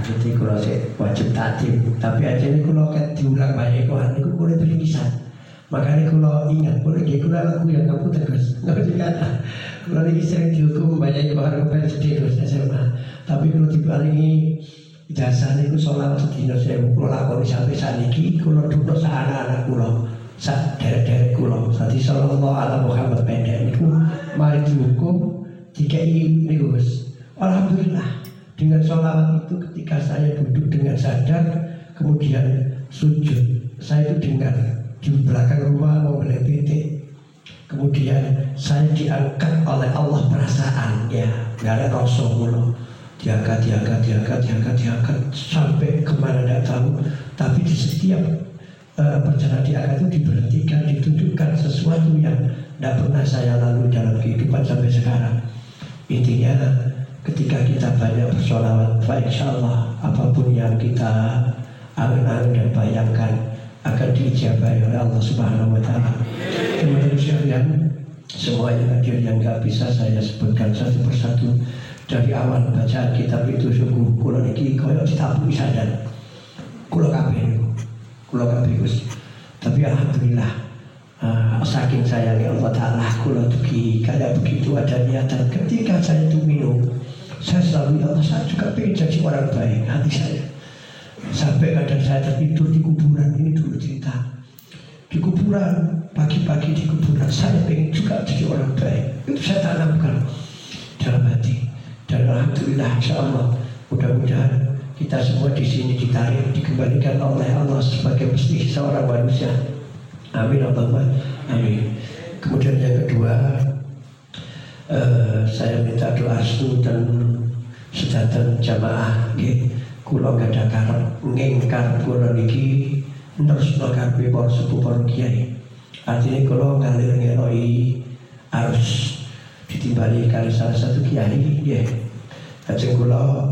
Jadi kalau saya wajib tatim, tapi aja ini kalau diulang banyak kohan itu boleh berlisan. Makanya kalau ingat boleh gitu lagu yang kamu tegas. Nggak bisa kata. Kalau lagi sering dihukum banyak kohan kepada sedih terus SMA. Tapi kalau diparingi ijazah itu sholat sedino saya kalau lakoni sampai saat ini kalau dulu anak-anak kulo sak derek-derek kulo tadi sallallahu ala Muhammad pendek itu mari dihukum dikai niku Gus. Alhamdulillah dengan sholawat itu ketika saya duduk dengan sadar kemudian sujud saya itu dengar di belakang rumah mau PT kemudian saya diangkat oleh Allah perasaan ya nggak ada Rasulullah diangkat sampai kemana tidak tahu. Tapi di setiap perjalanan diangkat itu diberhentikan, ditunjukkan sesuatu yang tidak pernah saya lalui dalam kehidupan sampai sekarang. Intinya ketika kita banyak bersolawat, insya Allah apapun yang kita angan-angan dan bayangkan akan diijabahi oleh Allah Subhanahu Wa Taala. Teman-teman sekalian, semua yang hadir yang nggak bisa saya sebutkan satu persatu. Dari awal bacaan kitab itu sungguh kula niki koyo ditabuhi sadar. Kula kabeh Gus. Tapi alhamdulillah saking sayangnya Allah Ta'ala kula tuki kayak begitu ada niatan ketika saya itu minum saya selalu ya Allah saya juga pengen jadi orang baik hati saya. Sampai kadang saya tertidur di kuburan ini dulu cerita. Di kuburan pagi-pagi di kuburan saya pengen juga jadi orang baik. Itu saya tanamkan dalam hati. Dan alhamdulillah insyaallah mudah-mudahan kita semua di sini ditarik dikembalikan oleh Allah sebagai mesti seorang manusia. Amin Allahumma amin. Kemudian yang kedua saya minta doa restu dan sedanten jamaah nggih kula gadah karep ngingkar kula niki nerusno karepe para sepuh para kiai. Artinya kula ngalir ngeloki arus ditimbali kali salah satu kiai ya kajeng kula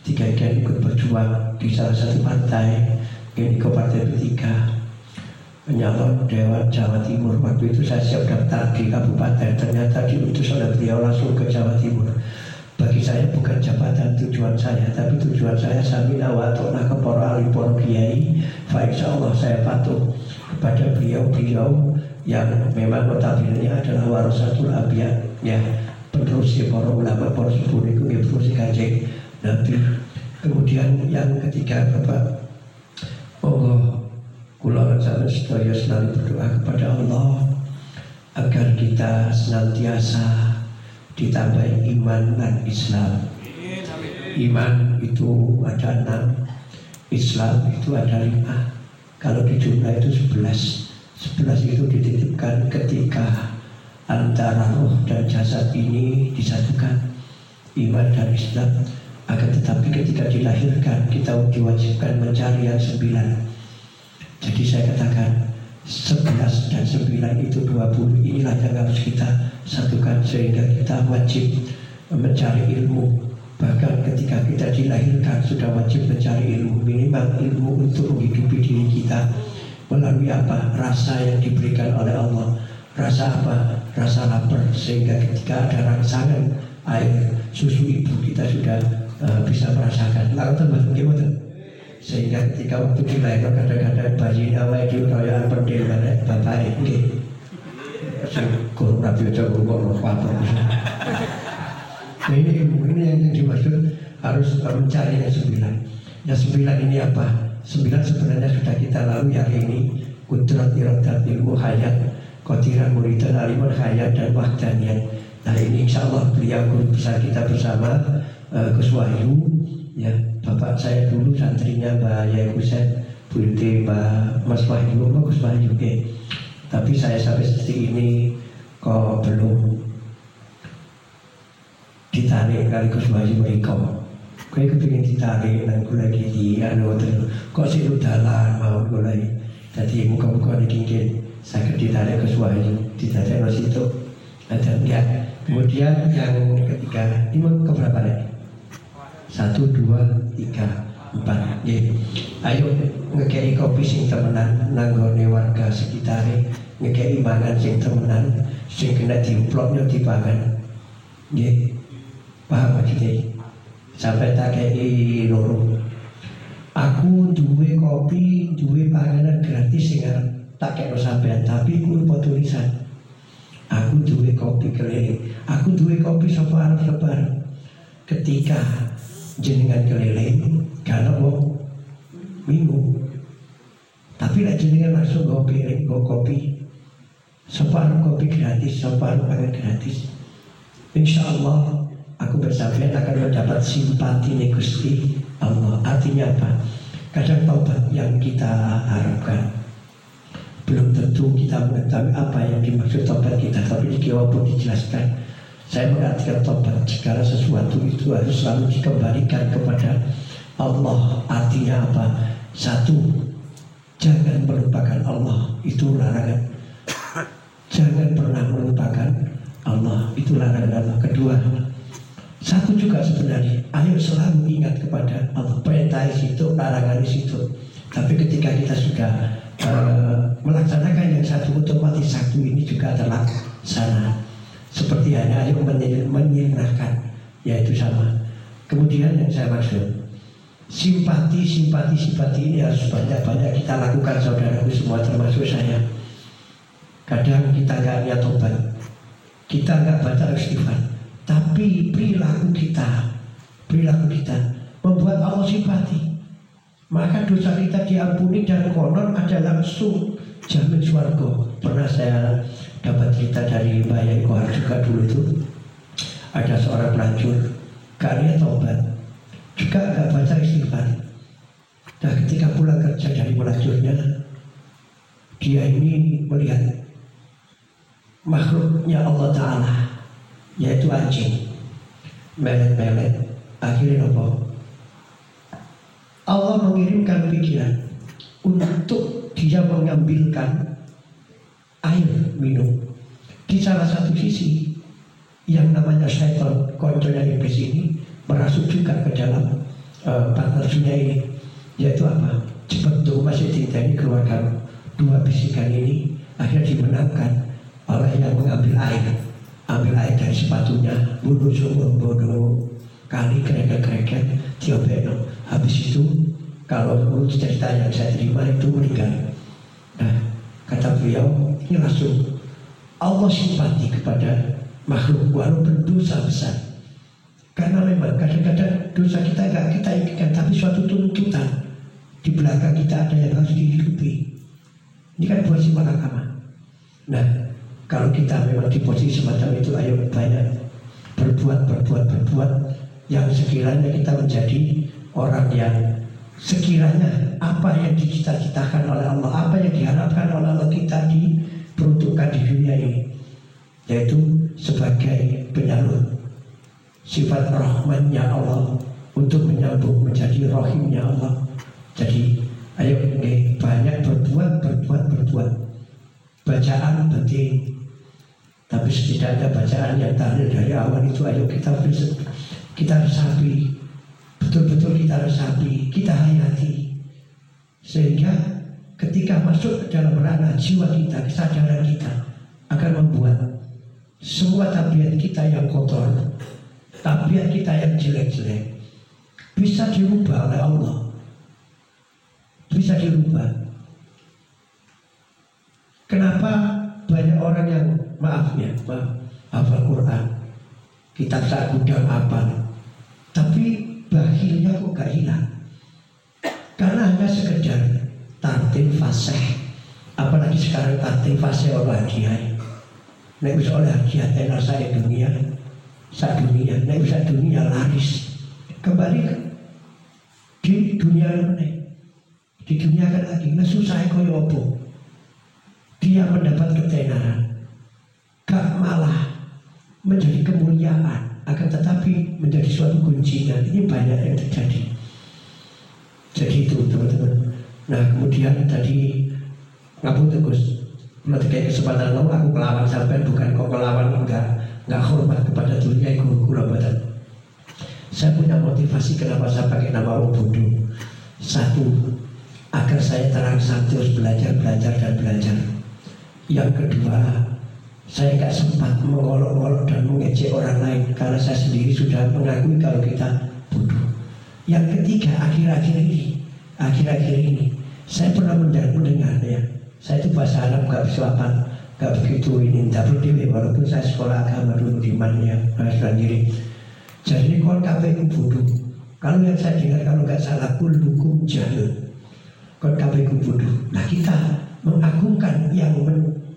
tiga-tiga ikut berjuang di salah satu partai ini ke partai P3 menyalon Dewan Jawa Timur. Waktu itu saya siap daftar di kabupaten, ternyata diutus oleh beliau langsung ke Jawa Timur. Bagi saya bukan jabatan tujuan saya, tapi tujuan saya samina wa ta'na ke para ahli para kiai. Insya Allah saya patuh kepada beliau yang memang notabene adalah warasatul anbiya ya, penerus para ulama para sepuh niku nggih penerus Kanjeng Nabi. Kemudian yang ketiga Bapak monggo kula sampeyan sedaya selalu berdoa kepada Allah agar kita senantiasa ditambahi iman dan Islam. Iman itu ada 6, Islam itu ada 5. Kalau di jumlah itu 11 itu dititipkan ketika antara roh dan jasad ini disatukan, iman dan Islam. Akan tetapi ketika dilahirkan kita diwajibkan mencari yang 9. Jadi saya katakan 11 dan 9 itu 20. Inilah yang harus kita satukan sehingga kita wajib mencari ilmu. Bahkan ketika kita dilahirkan sudah wajib mencari ilmu, minimal ilmu untuk menghidupi diri kita. Melalui apa? Rasa yang diberikan oleh Allah. Rasa apa? Rasa lapar. Sehingga ketika ada rangsangan air susu ibu kita sudah bisa merasakan. Lalu tambah bagaimana? Sehingga ketika waktu dilahirkan kadang-kadang bayi awal itu royal pendil mana bapak ini. Kurang rapi coba ngomong apa? Ini yang dimaksud harus mencari yang 9. Yang 9 ini apa? 9 sebenarnya sudah kita lalui hari ini. Kudrat iradat ilmu hayat, qadiran muridan aliman hayat dan wahdaniyat. Nah ini insya Allah beliau guru besar kita bersama Gus Wahyu ya, bapak saya dulu santrinya Mbak Yai Husen, Bu Yudi, Mbak Mas Wahyu, Gus Wahyu ke. Tapi saya sampai detik ini kok belum ditarik kali Gus Wahyu Eko. Kau kepingin ditarik dan gue lagi di kok sih udalan mau gue lagi. Jadi muka-muka dikingkin saya ditarik Gus Wahyu, ditarik ke situ ada ya. Kemudian yang ketiga ini keberapa lagi? 1, 2, 3, 4 ya. Ayo ngekei kopi sing temenan nanggone warga sekitar, ngekei mangan sing temenan sing kena diuploknya dipangan ya. Paham maksudnya? Sampai tak kei loro Aku duwe kopi, duwe panganan gratis sing tak kena sampean, tapi ku lupa tulisan. Aku duwe kopi keliling, aku duwe kopi sapa arep lebar. Ketika jenengan keliling, kalau mau minum, tapi lek jenengan langsung kopi, sapa arep kopi gratis, sapa arep pangan gratis. Insya Allah aku bersampean akan mendapat simpati Gusti Allah. Artinya apa? Kadang taubat yang kita harapkan belum tentu kita mengetahui apa yang dimaksud taubat kita, tapi di pun dijelaskan. Saya mengartikan taubat segala sesuatu itu harus selalu dikembalikan kepada Allah. Artinya apa? Satu, jangan melupakan Allah, itu larangan. Jangan pernah melupakan Allah, itu larangan Allah. Kedua, satu juga sebenarnya, ayo selalu ingat kepada Allah. Perintah di situ, larangan di situ. Tapi ketika kita sudah melaksanakan yang satu, otomatis satu ini juga terlaksana. Seperti hanya ayo menyerahkan, yaitu sama. Kemudian yang saya maksud, simpati ini harus banyak-banyak kita lakukan, saudaraku semua, termasuk saya. Kadang kita nggak niat tobat, kita nggak baca istighfar, tapi perilaku kita membuat Allah simpati. Maka dosa kita diampuni dan konon ada langsung jamin swarga. Pernah saya dapat cerita dari Mbak Yai Kohar juga dulu itu. Ada seorang pelacur, karya tobat, juga nggak baca istighfar. Nah ketika pulang kerja dari pelacurnya, dia ini melihat makhluknya Allah Ta'ala, yaitu anjing, melet-melet. Akhirnya apa? Allah mengirimkan pikiran untuk dia mengambilkan air minum. Di salah satu sisi, yang namanya syaitan, konconya iblis ini merasuk juga ke dalam partnernya ini, yaitu apa? Cepat tuh masih cinta ini keluarkan dua bisikan ini. Akhirnya dimenangkan oleh yang mengambil air, ambil air dari sepatunya, bodoh sumur, bodoh kali, kereket diobeno. Habis itu kalau menurut cerita yang saya terima itu meninggal. Nah kata beliau, ini langsung Allah simpati kepada makhluk walaupun dosa besar. Karena memang kadang-kadang dosa kita gak kita inginkan, tapi suatu tuntutan di belakang kita ada yang harus dihidupi. Ini kan buat si malakama. Nah kalau kita memang di posisi semacam itu, ayo banyak berbuat yang sekiranya kita menjadi orang yang sekiranya apa yang dicita-citakan oleh Allah, apa yang diharapkan oleh Allah kita diperuntukkan di dunia ini, yaitu sebagai penyalur sifat rahmannya Allah untuk menyambung menjadi rahimnya Allah. Jadi ayo banyak berbuat. Bacaan penting, tapi setidaknya bacaan yang tahlil dari awal itu ayo kita resapi, betul-betul kita resapi, kita hayati, sehingga ketika masuk ke dalam ranah jiwa kita, kesadaran kita akan membuat semua tabiat kita yang kotor, tabiat kita yang jelek-jelek bisa dirubah oleh Allah, bisa dirubah. Kenapa banyak orang yang hafal Quran, kitab sagudang hafal, tapi bakhilnya kok gak hilang? Karena hanya sekedar tartil fasih. Apalagi sekarang tartil fasih oleh hadiah. Nek bisa oleh hadiah tenar saya dunia, nek bisa dunia laris. Kembali di dunia mana? Di dunia kan lagi, nah susah koyo opo. Dia mendapat ketenaran, gak malah menjadi kemuliaan, akan tetapi menjadi suatu gunjingan. Ini banyak yang terjadi. Jadi itu teman-teman. Nah kemudian tadi ngapun tegus, ketika kesempatan lalu aku melawan sampai, bukan kok melawan, enggak hormat kepada dunia guru badan. Saya punya motivasi kenapa saya pakai nama orang bodoh. Satu, agar saya terangsang terus belajar. Yang kedua, saya nggak sempat mengolok-olok dan mengejek orang lain karena saya sendiri sudah mengakui kalau kita bodoh. Yang ketiga, akhir-akhir ini akhir-akhir ini saya pernah mendengar ya, saya itu bahasa Arab gak bisa apa, gak begitu ini, tidak berdiri walaupun saya sekolah agama dulu di Mania, sendiri. Jadi kalau KPU bodoh, kalau yang saya dengar kalau nggak salah kullukum jahil, kalau KPU bodoh. Nah kita mengagungkan yang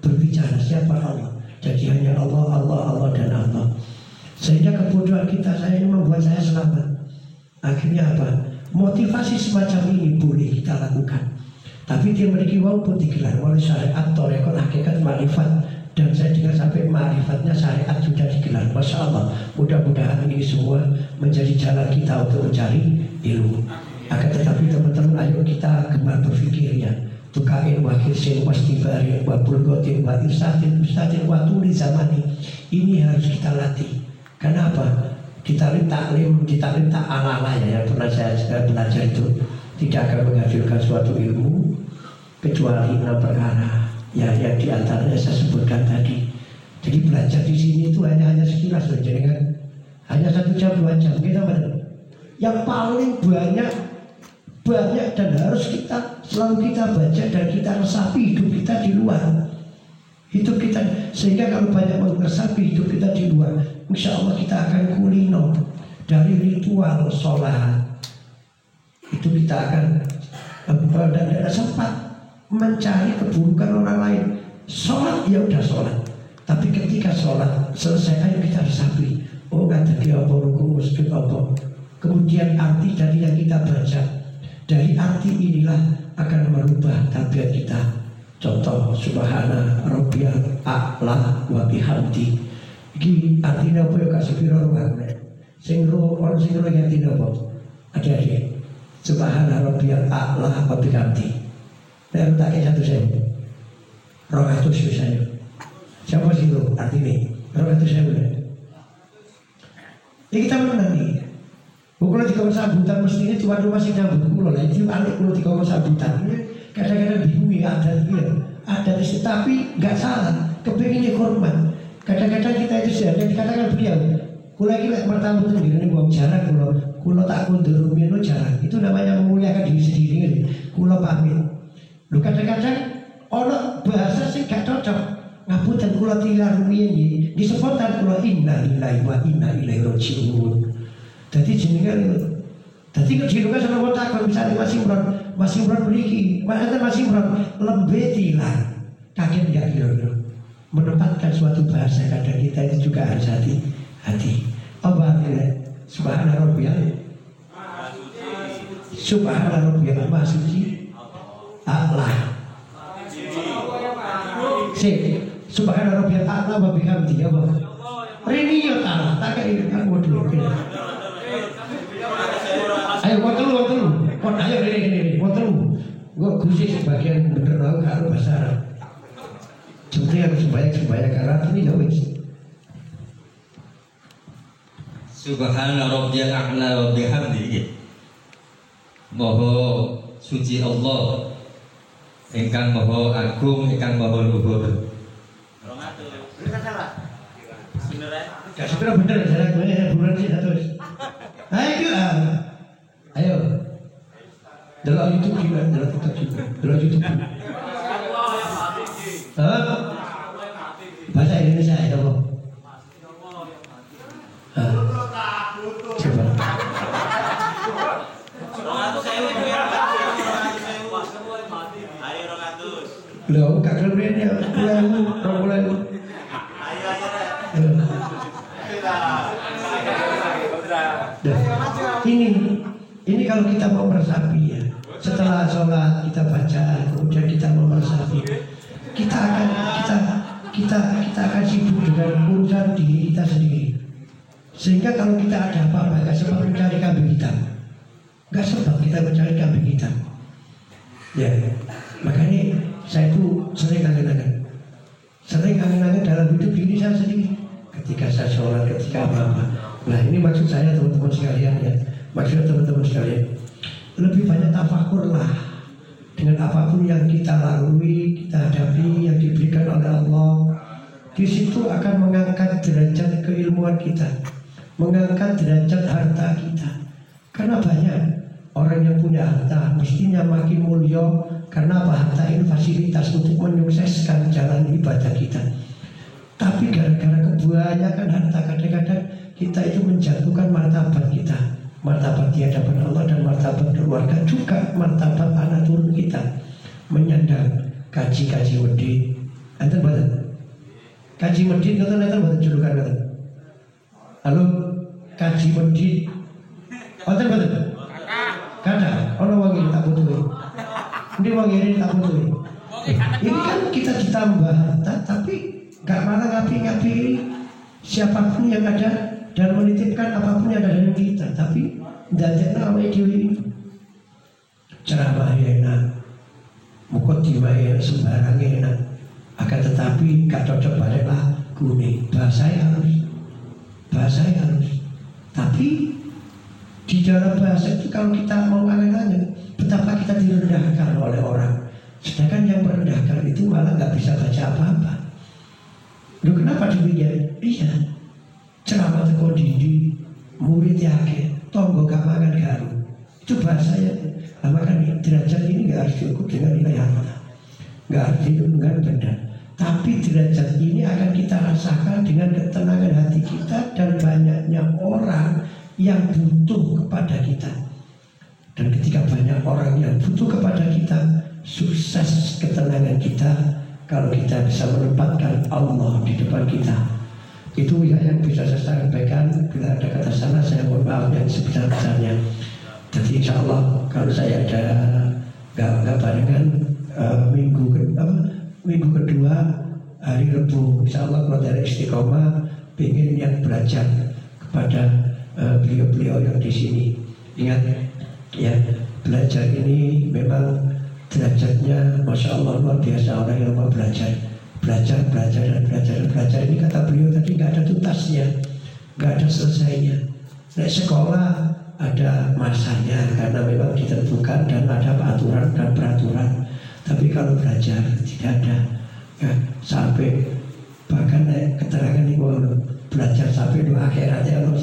berbicara siapa Allah, jadi hanya Allah, Allah, Allah dan Allah. Sehingga kebodohan kita saya ini membuat saya selamat. Akhirnya apa? Motivasi semacam ini boleh kita lakukan. Tapi dia memiliki walaupun digelar oleh syariat, torekon, hakikat, marifat. Dan saya dengar sampai marifatnya syariat sudah digelar. Masya Allah, mudah-mudahan ini semua menjadi jalan kita untuk mencari ilmu. Akan tetapi teman-teman, ayo kita gemar berpikir ya. Tukain wa kirsin wa stibarin wa bulgotin wa irsatin ustadin wa tuli zamani. Ini harus kita latih. Kenapa? Ditaklim tak ala-ala ya, yang pernah saya belajar itu tidak akan menghasilkan suatu ilmu kecuali 6 perkara ya, yang diantaranya saya sebutkan tadi. Jadi belajar di sini itu hanya sekilas saja, kan? Hanya 1 jam 2 jam kita yang paling banyak dan harus kita selalu kita baca dan kita resapi hidup kita di luar. Hidup kita, sehingga kalau banyak meresapi hidup kita di luar, insya Allah kita akan kulino dari ritual sholat. Itu kita akan tidak sempat mencari keburukan orang lain. Sholat ya udah sholat, tapi ketika sholat selesai ayo kita resapi. Oh nggak ada apa ruku sujud apa. Kemudian arti dari yang kita baca, dari arti inilah akan merubah tabiat kita. Contoh subhana rabbiyal a'la wa bihamdi. Iki artinya apa ya kasih piro ngene. Sing ro ono sing ro ngerti apa? Ada. Subhana rabbiyal a'la wa bihamdi. Nek tak kaya 1.000. 200 misalnya. Siapa sih itu artinya? 200.000. Ini kita menang nih. Kalau di kawasan sambutan mestinya tuan rumah sih nyambut kulo lah. Itu aneh kalau di kawasan sambutan. Kadang-kadang bingung ya ada di tapi nggak salah. Kepinginnya hormat. Kadang-kadang kita itu sudah dikatakan beliau. Kulo lagi pertama itu ini buang jarang kulo tak kundur rumino jarang. Itu namanya memuliakan diri sendiri. Kulo pamit. Lu kadang-kadang ono bahasa sih gak cocok. Ngapunten kula tilar rumiyin di sepotan kula inna lillahi wa inna ilaihi raji'un. Dadi jenenge dadi kejirukan sama kota kalau misalnya Mas Imron mriki, Mas Imron lembe tilar. Kaget enggak kira-kira. Menempatkan suatu bahasa kadang kita itu juga harus hati-hati. Apa artinya? Subhana rabbiyal suci Allah. Subhana rabbiyal a'la wa bihamdihi apa? Rini ya ta'ala, tak kaya kan waduh. Ayo wotelu. Ayo ini wotelu. Gua gusi sebagian bener tau karo bahasa Arab. Seperti harus sembahyang karena ini ya wis. Subhana rabbiyal a'la wa bihamdihi. Maha suci Allah, ingkang maha agung, ingkang maha luhur. Gak sebenernya bener saya bulan sih terus. Ayo. Dalam YouTube juga, dalam TikTok juga, dalam YouTube. Bahasa Indonesia ya apa? Coba. Loh, kakak brandnya bulan. Ini kalau kita mau meresapi ya, setelah sholat kita baca, kemudian kita mau meresapi, kita akan sibuk dengan urusan diri kita sendiri. Sehingga kalau kita ada apa-apa, gak sempat mencari kambing hitam, gak sempat kita mencari kambing hitam. Ya, makanya saya itu sering kangen-kangen dalam hidup diri saya sendiri. Ketika saya sholat, ketika apa-apa. Nah ini maksud saya teman-teman sekalian ya. Maksud teman-teman sekalian, lebih banyak tafakur lah dengan apapun yang kita lalui, kita hadapi, yang diberikan oleh Allah. Di situ akan mengangkat derajat keilmuan kita, mengangkat derajat harta kita. Karena banyak Orang yang punya harta mestinya makin mulia. Karena apa? Harta ini fasilitas untuk menyukseskan jalan ibadah kita. Tapi gara-gara kebanyakan harta, kadang-kadang kita itu menjatuhkan martabat kita, martabat di hadapan Allah dan martabat keluarga, juga martabat anak turun kita. Menyandang kaji-kaji medit. Enten boten? Kaji medit ngoten enten boten julukan ngoten? Halo, kaji medit. Enten boten? Kada, ono wong iki tak butuhi. Ini wong ini tak butuhi. Ini kan kita ditambah harta, tapi gak malah ngapi-ngapi siapapun yang ada dan menitipkan apapun yang ada dari kita. Tapi dadekna awake dhewe ceramah enak, mukadimah enak, sembarang enak. Akan tetapi gak cocok balik lagune. Bahasa halus. Tapi di dalam bahasa itu kalau kita mau aneh-aneh, betapa kita direndahkan oleh orang. Sedangkan yang merendahkan itu malah nggak bisa baca apa-apa. Loh kenapa demikian? Iya, ceramah teko dindi, murid yake, tonggo kamangan garu. Itu bahasanya. Nah, makanya derajat ini nggak harus diukur dengan nilai harta, nggak harus diukur dengan benda. Tapi derajat ini akan kita rasakan dengan ketenangan hati kita dan banyaknya orang yang butuh kepada kita. Dan ketika banyak orang yang butuh kepada kita, sukses ketenangan kita kalau kita bisa menempatkan Allah di depan kita. Itu yang bisa saya sampaikan. Bila ada kata salah, saya mohon maaf yang sebesar-besarnya. Jadi insya Allah kalau saya ada nggak barengan minggu kedua hari Rebu, insya Allah kalau dari Istiqomah ingin yang belajar kepada beliau-beliau yang di sini. Ingat ya, belajar ini memang derajatnya Masya Allah luar biasa. Orang yang mau belajar ini kata beliau tadi nggak ada tuntasnya, nggak ada selesainya. Nah, sekolah ada masanya karena memang ditentukan dan ada aturan dan peraturan. Tapi kalau belajar tidak ada ya, sampai bahkan keterangan ini belajar sampai di akhiratnya Allah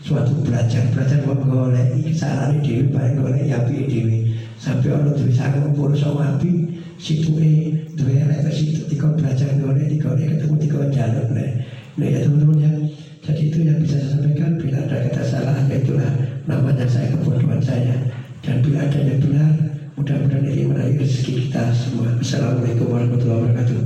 suatu belajar menggolek sarane dhewe bae golek api dhewe sampai ana tulisan ngumpul sama api situe duwe elek situ dikon belajar golek ketemu dikon jalan nah ya teman-teman ya. Jadi itu yang bisa saya sampaikan. Bila ada kata salah, ya itulah namanya saya, kebodohan saya. Dan bila ada yang benar, mudah-mudahan ini meraih rezeki kita semua. Assalamualaikum warahmatullahi wabarakatuh.